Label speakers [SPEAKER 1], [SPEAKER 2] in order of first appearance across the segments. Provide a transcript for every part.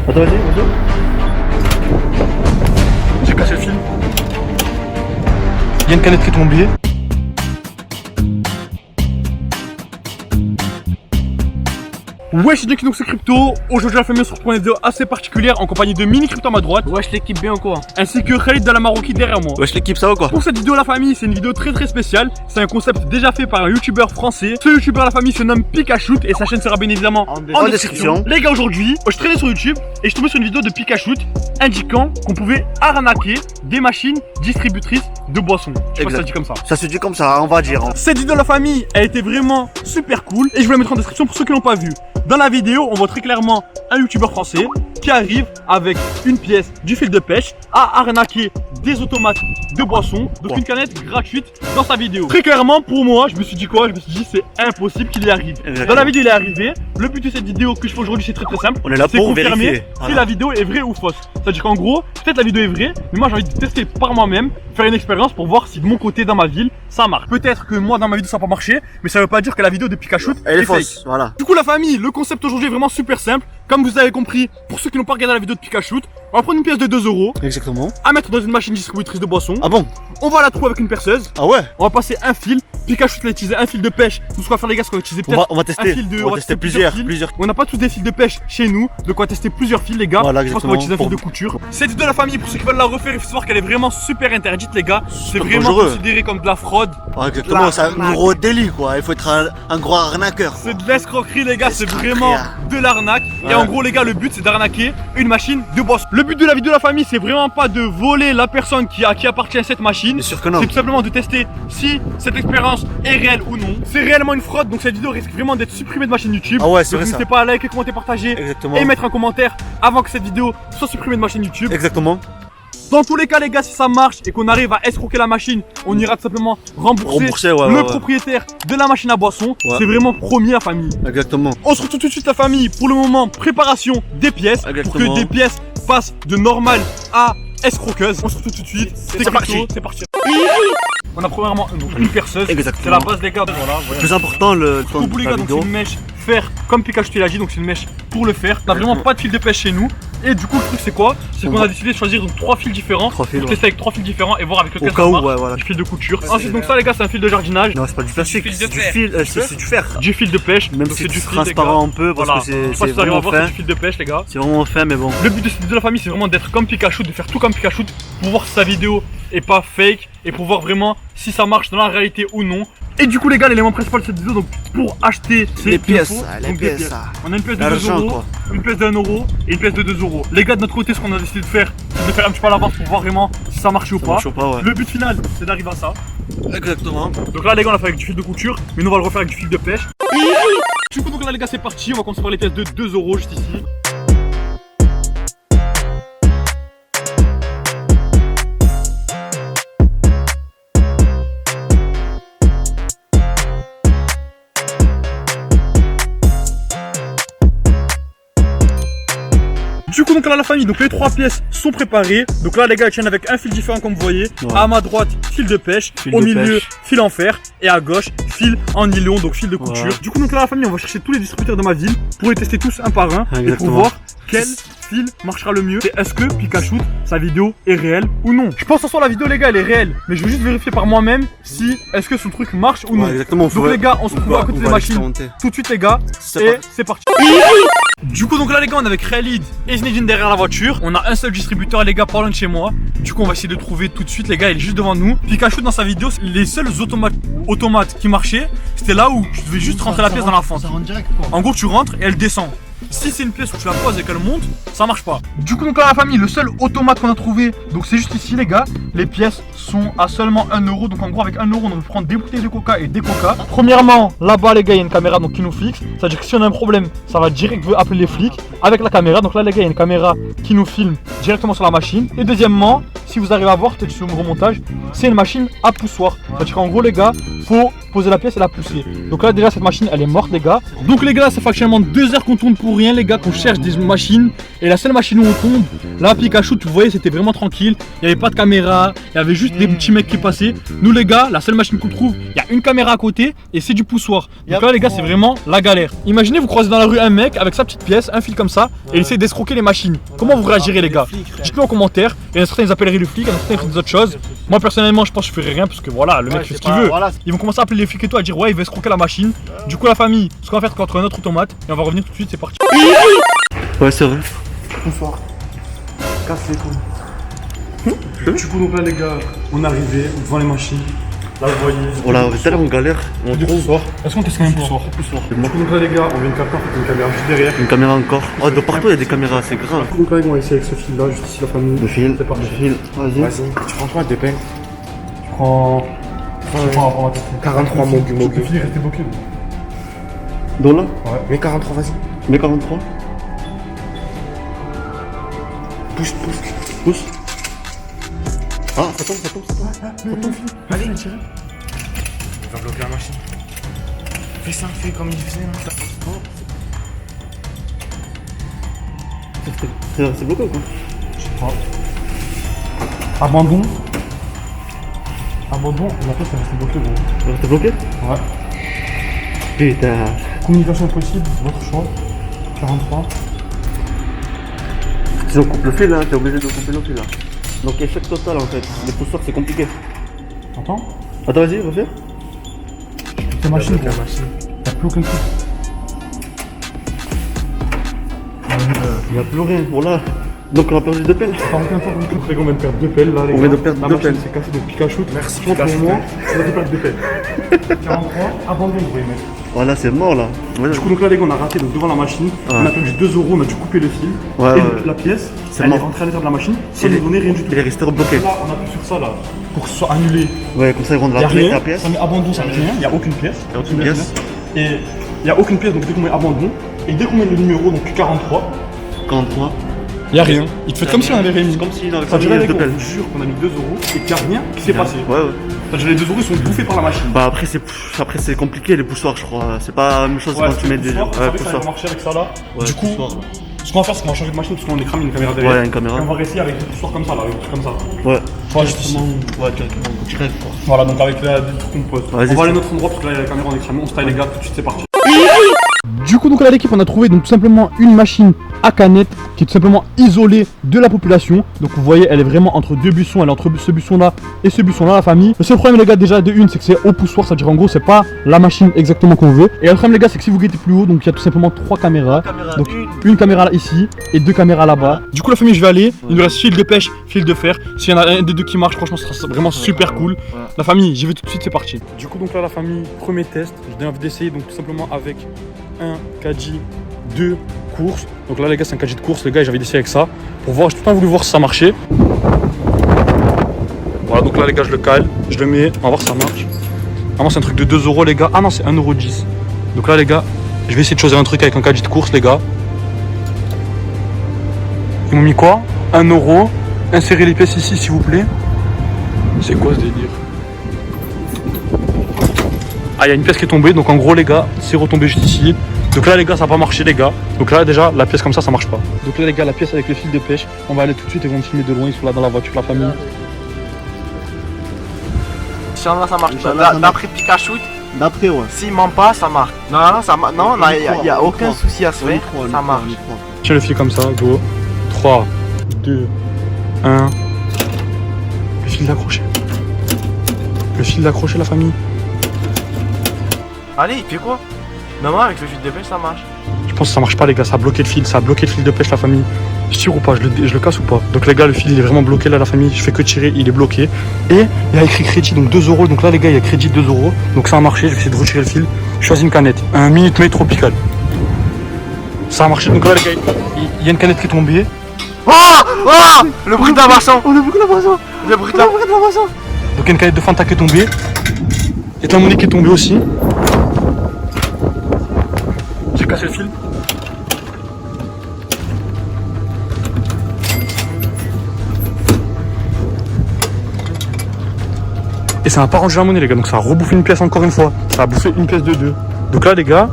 [SPEAKER 1] Attends, vas-y. J'ai cassé le film. Il y a une canette qui est tombée. Wesh, c'est donc c'est Crypto. Aujourd'hui, la famille se retrouve pour une vidéo assez particulière en compagnie de Mini Crypto à ma droite.
[SPEAKER 2] Wesh, l'équipe bien ou quoi?
[SPEAKER 1] Ainsi que Khalid de la Maroki derrière moi.
[SPEAKER 3] Wesh, l'équipe, ça va quoi?
[SPEAKER 1] Pour cette vidéo, la famille, c'est une vidéo très spéciale. C'est un concept déjà fait par un youtubeur français. Ce youtubeur, la famille, se nomme Pikachu et sa chaîne sera bien évidemment en description. Les gars, aujourd'hui, je traînais sur YouTube et je tombais sur une vidéo de Pikachu indiquant qu'on pouvait arnaquer des machines distributrices de boissons. Je sais pas si ça se dit comme ça.
[SPEAKER 3] Ça se dit comme ça, on va dire.
[SPEAKER 1] Cette vidéo, la famille, a été vraiment super cool et je vais la mettre en description pour ceux qui l'ont pas vu. Dans la vidéo, on voit très clairement un youtubeur français qui arrive avec une pièce du fil de pêche à arnaquer des automates de boissons, donc une canette gratuite dans sa vidéo. Très clairement, pour moi, je me suis dit quoi? Je me suis dit c'est impossible qu'il y arrive.
[SPEAKER 3] Exactement.
[SPEAKER 1] Dans la vidéo, il est arrivé. Le but de cette vidéo que je fais aujourd'hui, c'est très simple.
[SPEAKER 3] On est là pour
[SPEAKER 1] confirmer
[SPEAKER 3] vérifier.
[SPEAKER 1] si
[SPEAKER 3] Voilà.
[SPEAKER 1] la vidéo est vraie ou fausse. C'est-à-dire qu'en gros, peut-être la vidéo est vraie, mais moi j'ai envie de tester par moi-même, faire une expérience pour voir si de mon côté dans ma ville ça marche. Peut-être que moi dans ma vidéo ça n'a pas marché, mais ça veut pas dire que la vidéo de Pikachu
[SPEAKER 3] Elle est
[SPEAKER 1] fake.
[SPEAKER 3] fausse, voilà.
[SPEAKER 1] Du coup, la famille, le concept aujourd'hui est vraiment super simple. Comme vous avez compris, pour ceux qui n'ont pas regardé la vidéo de Pikachu, on va prendre une pièce de 2 €
[SPEAKER 3] Exactement.
[SPEAKER 1] à mettre dans une machine distributrice de boissons.
[SPEAKER 3] Ah bon?
[SPEAKER 1] On va la trouver avec une perceuse.
[SPEAKER 3] Ah ouais?
[SPEAKER 1] On va passer un fil. Pikachu va utiliser un fil de pêche. Nous, ce qu'on va faire, les gars, c'est qu'on va utiliser peut-être
[SPEAKER 3] On va
[SPEAKER 1] un
[SPEAKER 3] tester.
[SPEAKER 1] fil de.
[SPEAKER 3] On va tester plusieurs.
[SPEAKER 1] On n'a pas tous des fils de pêche chez nous, donc on va tester plusieurs fils, les gars.
[SPEAKER 3] Voilà,
[SPEAKER 1] je pense qu'on va utiliser un fil
[SPEAKER 3] exactement.
[SPEAKER 1] de couture. Cette vidéo de la famille, pour ceux qui veulent la refaire, il faut savoir qu'elle est vraiment super interdite, les gars. C'est
[SPEAKER 3] Super
[SPEAKER 1] vraiment
[SPEAKER 3] dangereux.
[SPEAKER 1] considéré comme de la fraude.
[SPEAKER 3] Ouais, exactement, c'est un gros délit quoi. Il faut être un gros arnaqueur.
[SPEAKER 1] C'est de l'escroquerie, les gars, c'est
[SPEAKER 3] Escroquerie,
[SPEAKER 1] vraiment
[SPEAKER 3] hein.
[SPEAKER 1] de l'arnaque. Et
[SPEAKER 3] Ouais.
[SPEAKER 1] en gros, les gars, le but c'est d'arnaquer une machine de boss. Le but de la vidéo de la famille, c'est vraiment pas de voler la personne qui appartient à cette machine.
[SPEAKER 3] Bien sûr que non.
[SPEAKER 1] C'est tout simplement de tester si cette expérience est réelle ou non. C'est réellement une fraude, donc cette vidéo risque vraiment d'être supprimée de ma chaîne YouTube.
[SPEAKER 3] Ah ouais, c'est
[SPEAKER 1] Donc
[SPEAKER 3] vrai ça.
[SPEAKER 1] n'hésitez pas à liker, commenter, partager
[SPEAKER 3] Exactement.
[SPEAKER 1] et mettre un commentaire avant que cette vidéo soit supprimée de ma chaîne YouTube.
[SPEAKER 3] Exactement.
[SPEAKER 1] Dans tous les cas, les gars, si ça marche et qu'on arrive à escroquer la machine, on ira tout simplement rembourser
[SPEAKER 3] Ouais,
[SPEAKER 1] le
[SPEAKER 3] ouais.
[SPEAKER 1] propriétaire de la machine à boisson.
[SPEAKER 3] Ouais.
[SPEAKER 1] C'est vraiment promis, la famille.
[SPEAKER 3] Exactement.
[SPEAKER 1] On se retrouve tout de suite, la famille. Pour le moment, préparation des pièces pour
[SPEAKER 3] Exactement.
[SPEAKER 1] que des pièces passent de normale à escroqueuse. On se retrouve tout de suite.
[SPEAKER 3] C'est parti.
[SPEAKER 1] C'est parti. On a premièrement une perceuse.
[SPEAKER 3] Exactement.
[SPEAKER 1] C'est la base, les gars. Voilà,
[SPEAKER 3] Le plus important, le temps
[SPEAKER 1] au bout, les
[SPEAKER 3] de
[SPEAKER 1] gars,
[SPEAKER 3] la
[SPEAKER 1] donc c'est
[SPEAKER 3] vidéo.
[SPEAKER 1] une mèche fer comme Pikachu l'a dit, donc c'est une mèche pour le faire. On a vraiment pas de fil de pêche chez nous. Et du coup, le truc c'est quoi? C'est qu'on a décidé de choisir donc 3 fils différents.
[SPEAKER 3] Trois fils,
[SPEAKER 1] pour
[SPEAKER 3] ouais.
[SPEAKER 1] tester avec 3 fils différents et voir avec lequel
[SPEAKER 3] Au cas
[SPEAKER 1] ça
[SPEAKER 3] où,
[SPEAKER 1] marche.
[SPEAKER 3] ouais, voilà.
[SPEAKER 1] Du fil de couture. Ensuite, donc ça, les gars, c'est un fil de jardinage.
[SPEAKER 3] Non, c'est pas du plastique,
[SPEAKER 2] fil de
[SPEAKER 3] c'est du
[SPEAKER 2] fer.
[SPEAKER 3] fil, c'est du fer.
[SPEAKER 1] Du fil de pêche.
[SPEAKER 3] Même
[SPEAKER 1] donc
[SPEAKER 3] si
[SPEAKER 1] c'est du
[SPEAKER 3] c'est
[SPEAKER 1] fil, les gars.
[SPEAKER 3] transparent un peu parce
[SPEAKER 1] Voilà.
[SPEAKER 3] que
[SPEAKER 1] Je sais pas
[SPEAKER 3] c'est
[SPEAKER 1] si vous arrivez à
[SPEAKER 3] vraiment
[SPEAKER 1] voir, c'est
[SPEAKER 3] fin.
[SPEAKER 1] du fil de pêche, les gars.
[SPEAKER 3] C'est vraiment fin, mais bon.
[SPEAKER 1] Le but de cette vidéo de la famille, c'est vraiment d'être comme Pikachu, de faire tout comme Pikachu pour voir si sa vidéo est pas fake et pour voir vraiment si ça marche dans la réalité ou non. Et du coup, les gars, l'élément principal de cette vidéo, donc pour acheter
[SPEAKER 3] Les pièces,
[SPEAKER 1] il faut,
[SPEAKER 3] les
[SPEAKER 1] donc des
[SPEAKER 3] pièces, ça.
[SPEAKER 1] On a une pièce de 2
[SPEAKER 3] L'argent,
[SPEAKER 1] €,
[SPEAKER 3] quoi.
[SPEAKER 1] une pièce de 1 € et une pièce de 2 €. Les gars, de notre côté, ce qu'on a décidé de faire, c'est de faire un petit peu à l'avance pour voir vraiment si ça marche ou
[SPEAKER 3] Ça
[SPEAKER 1] pas.
[SPEAKER 3] marche ou pas, ouais.
[SPEAKER 1] Le but final, c'est d'arriver à ça.
[SPEAKER 3] Exactement.
[SPEAKER 1] Donc là, les gars, on l'a fait avec du fil de couture, mais nous, on va le refaire avec du fil de pêche. Du coup, donc là, les gars, c'est parti. On va commencer par les pièces de 2 € juste ici. Du coup, donc là, la famille, donc les 3 pièces sont préparées. Donc là, les gars, elles tiennent avec un fil différent, comme vous voyez.
[SPEAKER 3] Ouais.
[SPEAKER 1] À ma droite, fil de pêche.
[SPEAKER 3] Fil
[SPEAKER 1] Au
[SPEAKER 3] de
[SPEAKER 1] milieu,
[SPEAKER 3] pêche.
[SPEAKER 1] fil en fer. Et à gauche, fil en nylon, donc fil de couture.
[SPEAKER 3] Ouais.
[SPEAKER 1] Du coup, donc là, la famille, on va chercher tous les distributeurs de ma ville pour les tester tous un par un. Et pour
[SPEAKER 3] Exactement.
[SPEAKER 1] voir quel fil marchera le mieux. Et est-ce que Pikachu, sa vidéo est réelle ou non? Je pense que ce soir, la vidéo, les gars, elle est réelle. Mais je veux juste vérifier par moi-même si est-ce que son truc marche ou non.
[SPEAKER 3] Ouais, exactement.
[SPEAKER 1] Donc les gars, on se retrouve à côté des machines tout de suite, les gars. Et c'est parti. Du coup, donc là, les gars, on est avec Khalid et Zinedine derrière la voiture. On a un seul distributeur, les gars, pas loin de chez moi. Du coup, on va essayer de trouver tout de suite, les gars. Il est juste devant nous. Pikachu, dans sa vidéo, les seuls automates qui marchaient, c'était là où tu devais juste rentrer la pièce dans la fente.
[SPEAKER 2] Ça rentre direct quoi.
[SPEAKER 1] En gros, tu rentres et elle descend. Si c'est une pièce où tu la poses et qu'elle monte, ça marche pas. Du coup, donc là, la famille, le seul automate qu'on a trouvé, donc c'est juste ici, les gars. Les pièces sont à seulement 1 €. Donc en gros, avec 1 €, on peut prendre des bouteilles de coca et des coca. Premièrement, là-bas, les gars, il y a une caméra donc, qui nous fixe. C'est-à-dire que si on a un problème, ça va direct appeler les flics avec la caméra. Donc là, les gars, il y a une caméra qui nous filme directement sur la machine. Et deuxièmement, si vous arrivez à voir, peut-être sur le remontage, c'est une machine à poussoir. C'est-à-dire qu'en gros, les gars, faut poser la pièce et la pousser. Donc là déjà cette machine elle est morte les gars. Donc les gars ça fait actuellement 2 heures qu'on tourne pour rien les gars, qu'on cherche des machines. Et la seule machine où on tombe, là Pikachu tu voyais c'était vraiment tranquille. Il n'y avait pas de caméra, il y avait juste des petits mecs qui passaient. Nous les gars, la seule machine qu'on trouve, il y a une caméra à côté et c'est du poussoir. Donc là les gars c'est vraiment la galère. Imaginez vous croisez dans la rue un mec avec sa petite pièce, un fil comme ça et il essaie d'escroquer les machines. Comment vous réagirez les gars? Dites-moi en commentaire. Il y en a certains ils appelleraient le flic, il y en a certains ils feraient des autres choses. Moi personnellement je pense que je ferais rien parce que voilà le mec fait ce qu'il veut.
[SPEAKER 3] Voilà.
[SPEAKER 1] Ils vont commencer à appeler les flics et tout à dire ouais il veut escroquer la machine. Du coup la famille, ce qu'on va faire c'est qu'on va trouver un autre automate et on va revenir tout de suite, c'est parti.
[SPEAKER 3] Ouais, c'est vrai.
[SPEAKER 2] Bonsoir. Casse les couilles. Du coup, donc là, les gars, on est arrivé devant les machines. Là, vous voyez.
[SPEAKER 3] Voilà, tout à l'heure on galère. On
[SPEAKER 1] Du
[SPEAKER 3] trouve
[SPEAKER 1] poussoir. Est-ce qu'on teste quand même poussoir?
[SPEAKER 2] Du coup, donc là, les gars, on vient de capter en fait une caméra juste derrière.
[SPEAKER 3] une caméra encore. Oh, de partout il y a des caméras, c'est grave.
[SPEAKER 2] Du coup, donc là, on va essayer avec ce fil là, juste ici, la famille.
[SPEAKER 3] Le fil,
[SPEAKER 2] C'est parti.
[SPEAKER 3] le fil. Vas-y.
[SPEAKER 2] Vas-y. Tu prends quoi, des peines? Tu prends.
[SPEAKER 1] On va tester.
[SPEAKER 2] 43 mots du mot.
[SPEAKER 1] Le fil est resté bloqué.
[SPEAKER 3] Donc là,
[SPEAKER 2] Ouais. Mais 43, vas-y.
[SPEAKER 3] mais 43.
[SPEAKER 2] Pousse.
[SPEAKER 3] Pousse. Ah, ça tombe.
[SPEAKER 2] Allez, tire. Il va bloquer la machine. Fais ça, fais comme il faisait là.
[SPEAKER 3] C'est bloqué ou quoi?
[SPEAKER 1] Abandon. La pièce est restée bloquée gros.
[SPEAKER 3] C'est bloqué?
[SPEAKER 1] Ouais.
[SPEAKER 3] Putain.
[SPEAKER 1] Communication possible, votre choix. 43.
[SPEAKER 3] Si on coupe le fil, hein, t'es obligé de couper le fil là. Donc échec total en fait. Les poussoirs c'est compliqué.
[SPEAKER 1] Attends.
[SPEAKER 3] Attends, vas-y, refais.
[SPEAKER 1] C'est machine
[SPEAKER 2] La
[SPEAKER 1] gros.
[SPEAKER 2] machine.
[SPEAKER 1] Y'a plus aucun truc.
[SPEAKER 3] Il n'y a plus rien. Voilà. Donc on a perdu 2 pelles.
[SPEAKER 1] Pas aucun temps du tout. Les gars, on vient de perdre 2 pelles là les gars.
[SPEAKER 3] On vient de perdre
[SPEAKER 1] la
[SPEAKER 3] 2
[SPEAKER 1] machine
[SPEAKER 3] pelles.
[SPEAKER 1] s'est cassée donc Pikachu.
[SPEAKER 2] Merci,
[SPEAKER 1] Pour
[SPEAKER 2] Pikachu.
[SPEAKER 1] moi, on va perdre 2 pelles. 43. Abandon vous voyez mettre.
[SPEAKER 3] Voilà, c'est mort là. Ouais,
[SPEAKER 1] Du coup donc là les gars on a raté donc devant la machine. On a perdu 2 €, on a dû couper le fil.
[SPEAKER 3] Ouais,
[SPEAKER 1] et
[SPEAKER 3] ouais.
[SPEAKER 1] la pièce,
[SPEAKER 3] C'est
[SPEAKER 1] elle est
[SPEAKER 3] mort.
[SPEAKER 1] rentrée à l'intérieur de la machine sans
[SPEAKER 3] il
[SPEAKER 1] nous
[SPEAKER 3] est-
[SPEAKER 1] donner rien du tout.
[SPEAKER 3] il est resté bloqué.
[SPEAKER 1] Là on appuie sur ça là pour que ce soit annulé.
[SPEAKER 3] Ouais, comme ça ils rendent
[SPEAKER 1] Il y a
[SPEAKER 3] la
[SPEAKER 1] rien,
[SPEAKER 3] pièce.
[SPEAKER 1] ça met abandon, ça met rien, il n'y a aucune pièce.
[SPEAKER 3] Il y a aucune pièce.
[SPEAKER 1] Et il n'y a aucune pièce, donc dès qu'on met abandon, et dès qu'on met le numéro, donc 43,
[SPEAKER 3] 43.
[SPEAKER 1] il n'y a rien. Il te fait comme si on avait rien mis.
[SPEAKER 3] C'est comme si dans le
[SPEAKER 1] Ça dirait
[SPEAKER 3] famille
[SPEAKER 1] les
[SPEAKER 3] de
[SPEAKER 1] gars,
[SPEAKER 3] pelles.
[SPEAKER 1] on vous jure qu'on a mis 2 € et qu'il n'y a rien qui s'est passé.
[SPEAKER 3] Ouais, ouais.
[SPEAKER 1] Ça dirait les 2 € ils sont bouffés par la machine.
[SPEAKER 3] Bah après c'est compliqué les poussoirs je crois. C'est pas la même chose quand tu mets des.
[SPEAKER 1] poussoir, vous savez que ça
[SPEAKER 3] poussoirs.
[SPEAKER 1] va marcher avec ça là.
[SPEAKER 3] Ouais,
[SPEAKER 1] Du coup,
[SPEAKER 3] poussoir.
[SPEAKER 1] ce qu'on va faire, c'est qu'on va changer de machine parce qu'on est cramé une caméra derrière.
[SPEAKER 3] Ouais, une caméra.
[SPEAKER 1] Et on va rester avec des poussoirs comme ça là, avec des trucs comme ça.
[SPEAKER 3] Ouais.
[SPEAKER 1] Voilà, juste ici.
[SPEAKER 3] Ouais, directement. Tu crèves quoi.
[SPEAKER 1] Voilà, donc avec des trucs qu'on pose.
[SPEAKER 3] Vas-y,
[SPEAKER 1] On va aller à
[SPEAKER 3] c'est-
[SPEAKER 1] notre endroit parce que là, il y a la caméra, on est cramé. On se taille les gars, tout de suite, c'est parti. Du coup, donc là, l'équipe, on a trouvé donc tout simplement une machine à canette qui est tout simplement isolée de la population. Donc vous voyez, elle est vraiment entre 2 buissons, elle est entre ce buisson là et ce buisson là, la famille. Le seul problème les gars déjà de une, c'est que c'est au poussoir, c'est-à-dire en gros c'est pas la machine exactement qu'on veut. Et le problème les gars, c'est que si vous guettez plus haut, donc il y a tout simplement 3 caméras. Donc une caméra là ici et 2 caméras là-bas. Du coup la famille, je vais aller. Il nous reste fil de pêche, fil de fer. S'il y en a un des deux qui marche, franchement, ce sera vraiment super cool. La famille, j'y vais tout de suite, c'est parti. Du coup donc là la famille, premier test. Je viens d'essayer donc tout simplement avec un caddie, 2 courses. Donc là les gars c'est un caddie de course les gars, et j'avais essayé avec ça pour voir, j'ai tout le temps voulu voir si ça marchait. Voilà donc là les gars je le cale, je le mets, on va voir si ça marche. Vraiment c'est un truc de 2 € les gars, ah non c'est 1,10 €. Donc là les gars, je vais essayer de choisir un truc avec un caddie de course les gars. Ils m'ont mis quoi? 1 €. Insérez les pièces ici s'il vous plaît. C'est quoi ce délire? Ah il y a une pièce qui est tombée, donc en gros les gars, c'est retombé juste ici. Donc là les gars ça n'a pas marché les gars. Donc là déjà la pièce comme ça marche pas. Donc là les gars la pièce avec le fil de pêche, on va aller tout de suite et on va me filmer de loin, ils sont là dans la voiture la famille.
[SPEAKER 4] Si on a ça marche
[SPEAKER 3] Inch'Allah,
[SPEAKER 4] pas.
[SPEAKER 3] ça marche.
[SPEAKER 4] D'après Pikachu,
[SPEAKER 3] D'après ouais.
[SPEAKER 4] s'il ment pas, ça marche. Non, ça marche. Non, il n'y a aucun souci à se faire. Ça marche.
[SPEAKER 1] Tiens le fil comme ça, go. 3, 2, 1. Le fil d'accroché. Le fil d'accroché la famille.
[SPEAKER 4] Allez, il fait quoi? Non, avec le fil de pêche, ça marche.
[SPEAKER 1] Je pense que ça marche pas les gars, ça a bloqué le fil, ça a bloqué le fil de pêche la famille. Je tire ou pas, je le casse ou pas. Donc les gars le fil il est vraiment bloqué là la famille, je fais que tirer, il est bloqué. Et il y a écrit crédit, donc 2 €, donc là les gars il y a crédit 2 €. Donc ça a marché, je vais essayer de retirer le fil. Je choisis une canette, un Minute Maid tropical. Ça a marché, donc là les gars, il y a une canette qui est tombée.
[SPEAKER 4] Oh! Oh! Le bruit d'un boisson! Oh, le bruit d'un boisson! Le bruit d'un boisson!
[SPEAKER 1] Donc il y a une canette de Fanta qui est tombée. Il y a de la monnaie qui est tombée aussi. J'ai cassé le fil.
[SPEAKER 2] et ça n'a pas rendu la monnaie les gars, donc ça a rebouffé une pièce encore une fois, ça a bouffé une pièce de 2. Donc là les gars,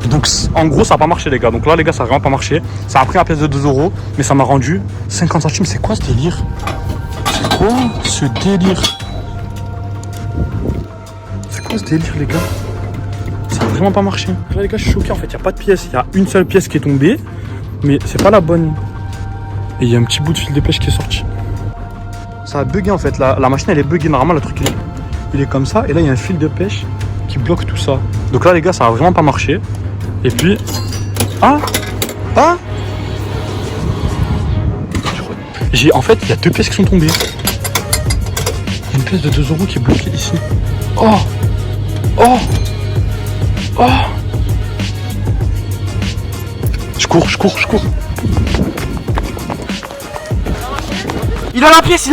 [SPEAKER 2] donc en gros ça n'a pas marché les gars, donc là les gars ça n'a vraiment pas marché, ça a pris la pièce de 2 euros, mais ça m'a rendu 50 centimes, c'est quoi ce délire? C'est quoi ce délire? C'est quoi ce délire les gars? Ça n'a vraiment pas marché. Là les gars je suis choqué en fait, il n'y a pas de pièce, il y a une seule pièce qui est tombée, mais c'est pas la bonne. Et il y a un petit bout de fil de pêche qui est sorti. Ça a bugué en fait, la machine elle est buggée, normalement le truc il est comme ça, et là il y a un fil de pêche qui bloque tout ça. Donc là les gars ça a vraiment pas marché. Et puis... En fait il y a 2 pièces qui sont tombées. Il y a une pièce de 2 euros qui est bloquée ici. Oh. Je cours.
[SPEAKER 4] Il a la pièce.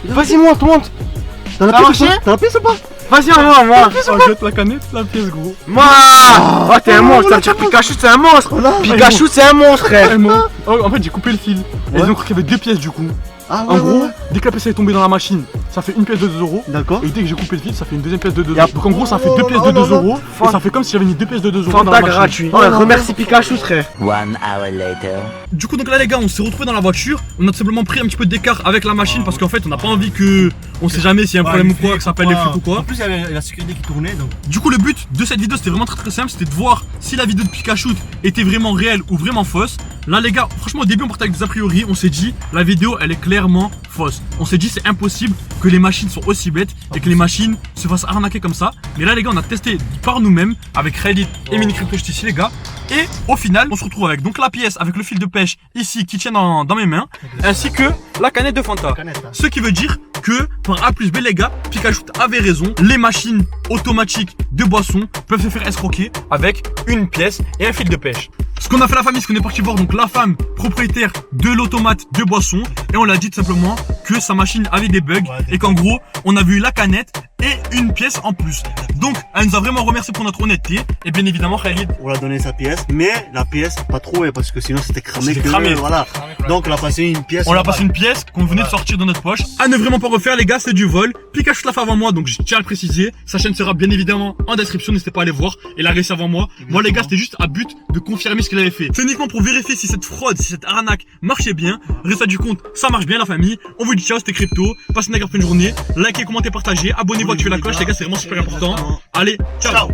[SPEAKER 4] Vas-y, monte. T'as la pièce ou pas? T'as la pièce ou pas? Vas-y, moi.
[SPEAKER 2] Jette la canette, la pièce gros.
[SPEAKER 4] Moi. Oh, t'es un monstre, ça veut dire Pikachu, c'est un monstre. Pikachu, c'est un monstre, frère.
[SPEAKER 2] Oh, en fait j'ai coupé le fil. Et ils ont cru qu'il y avait 2 pièces du coup. En gros, dès que la pièce est tombée dans la machine, ça fait une pièce de 2 euros.
[SPEAKER 4] D'accord.
[SPEAKER 2] Et dès que j'ai coupé le fil, ça fait une deuxième pièce de 2 euros. Donc en gros, ça fait 2 pièces de 2 euros. Et ça fait comme si j'avais mis 2 pièces de 2 euros dans la
[SPEAKER 4] Fanta
[SPEAKER 2] machine.
[SPEAKER 4] gratuit. Remercie Pikachu, frère.
[SPEAKER 5] 1 hour later.
[SPEAKER 1] Du coup donc là les gars on s'est retrouvés dans la voiture, on a tout simplement pris un petit peu d'écart avec la machine parce qu'en fait on n'a pas envie que, on sait jamais s'il y a un problème ou quoi, que ça appelle les flics ou quoi.
[SPEAKER 6] En plus, il y avait la sécurité qui tournait donc.
[SPEAKER 1] Du coup le but de cette vidéo c'était vraiment très simple, c'était de voir si la vidéo de Pikachu était vraiment réelle ou vraiment fausse. Là les gars, franchement au début on partait avec des a priori, on s'est dit la vidéo elle est clairement fausse. On s'est dit c'est impossible que les machines soient aussi bêtes et que les machines se fassent arnaquer comme ça. Mais là les gars on a testé par nous-mêmes avec Reddit et Mini Crypto ici les gars. Et au final on se retrouve avec donc la pièce avec le fil de pêche ici qui tient dans mes mains, ainsi que la canette de Fanta. Ce qui veut dire que par A plus B les gars, Pikachu avait raison, les machines automatiques de boissons peuvent se faire escroquer avec une pièce et un fil de pêche. Ce qu'on a fait la famille, c'est qu'on est parti voir donc la femme propriétaire de l'automate de boissons et on l'a dit tout simplement que sa machine avait des bugs et qu'en gros on a vu la canette et une pièce en plus. Donc elle nous a vraiment remercié pour notre honnêteté et bien évidemment Khalid,
[SPEAKER 6] On l'a donné sa pièce, mais la pièce pas trop, parce que sinon c'était cramé.
[SPEAKER 1] C'était cramé.
[SPEAKER 6] Voilà. Donc on a passé une pièce.
[SPEAKER 1] on l'a passé une pièce qu'on venait de sortir de notre poche. À ne vraiment pas refaire les gars, c'est du vol. Pikachu l'a fait avant moi donc je tiens à le préciser. Sa chaîne sera bien évidemment en description, n'hésitez pas à aller voir. Il a réussi avant moi. Moi les gars c'était juste à but de confirmer ce qu'il avait fait. C'est uniquement pour vérifier si cette fraude, si cette arnaque marchait bien. Résultat du compte, ça marche bien la famille. On vous dit ciao, c'était Crypto. Passez une agréable fin de journée. Likez, commentez, partagez. Abonnez-vous, activez la cloche les gars, c'est vraiment super important. Allez, ciao.